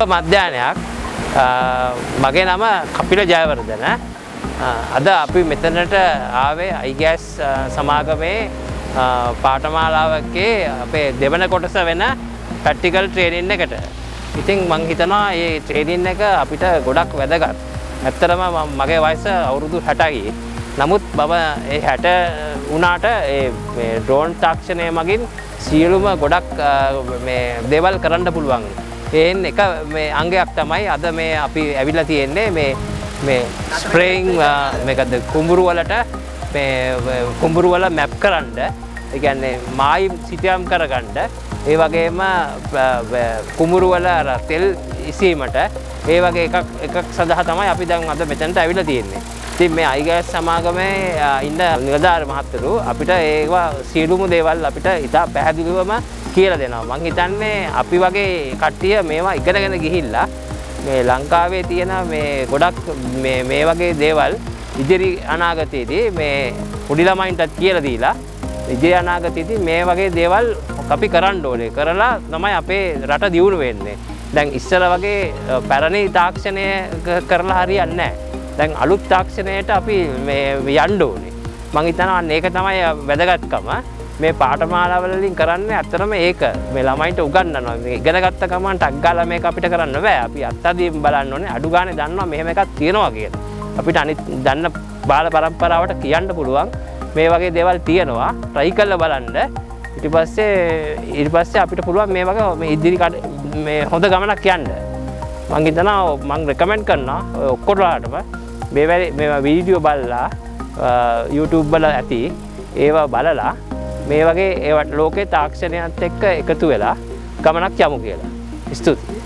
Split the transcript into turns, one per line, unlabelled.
මධ්‍යහනයක් මගේ නම කපිල ජයවර්ධන. අද අපි මෙතනට ආවේ iGas සමාගමේ පාඨමාලාවකේ අපේ දෙවන කොටස වෙන ප්‍රැක්ටිකල් ට්‍රේනින් එකට. ඉතින් මම හිතනවා මේ ට්‍රේනින් එක අපිට ගොඩක් වැදගත්. ඇත්තටම මගේ වයස අවුරුදු 60යි. නමුත් මම ඒ 60 වුණාට මේ ඩ්‍රෝන් තාක්ෂණය මගින් සියලුම ගොඩක් මේ දේවල් කරන්න පුළුවන්. ඒන් එක මේ අංගයක් තමයි අද මේ අපි ඇවිල්ලා තියෙන්නේ මේ ස්ප්‍රේයින් මේකද කුඹුරු වලට මේ කුඹුරු වල මැප් කරන්න. ඒ කියන්නේ මායිම් සිතියම් කරගන්න. ඒ වගේම කුඹුරු වල තෙල් ඉසීමට ඒ වගේ එකක් සඳහා තමයි අපි දැන් අද මෙතනට ඇවිල්ලා තියෙන්නේ. ඉතින් මේ iGas සමාගමේ ඉන්න නිලධාරි මහත්වරු අපිට ඒවා සියලුම දේවල් අපිට ඉතා පැහැදිලිවම කියලා දෙනවා. මම හිතන්නේ අපි වගේ කට්ටිය මේවා ඉගෙනගෙන ගිහිල්ලා මේ ලංකාවේ තියෙන මේ ගොඩක් මේ වගේ දේවල් ඉදිරි අනාගතයේදී මේ පොඩි ළමයින්ටත් කියලා දීලා ඉදිරි අනාගතයේදී මේ වගේ දේවල් අපි කරන්න ඕනේ. කරලා තමයි අපේ රට දියුණු වෙන්නේ. දැන් ඉස්සර වගේ පැරණි තාක්ෂණය කරලා හරියන්නේ නැහැ. දැන් අලුත් තාක්ෂණයට අපි මේ යන්න ඕනේ. මම හිතනවා මේක තමයි වැදගත්කම. මේ පාඨමාලා වලින් කරන්නේ අත්‍තරම ඒක. මේ ළමයින්ට උගන්වනවා. මේ ඉගෙන ගත්ත ගමන් ටක් ගාලා මේක අපිට කරන්න බෑ. අපි අත්අදීන් බලන්න ඕනේ. අඩු ගානේ දන්නවා මෙහෙම එකක් තියෙනවා කියලා. අපිට අනිත් දන්න බාල පරම්පරාවට කියන්න පුළුවන් මේ වගේ දේවල් තියෙනවා. try කරලා බලන්න. ඊට පස්සේ අපිට පුළුවන් මේ වගේ මේ ඉදිරි මේ හොඳ ගමනක් යන්න. මම හිතනවා මම රෙකමන්ඩ් කරනවා ඔක්කොටම මේවා වීඩියෝ බලලා YouTube වල ඇති ඒවා බලලා මේ වගේ ඒවට ලෝකේ තාක්ෂණයත් එක්ක එකතු වෙලා ගමනක් යමු කියලා. ස්තුතියි.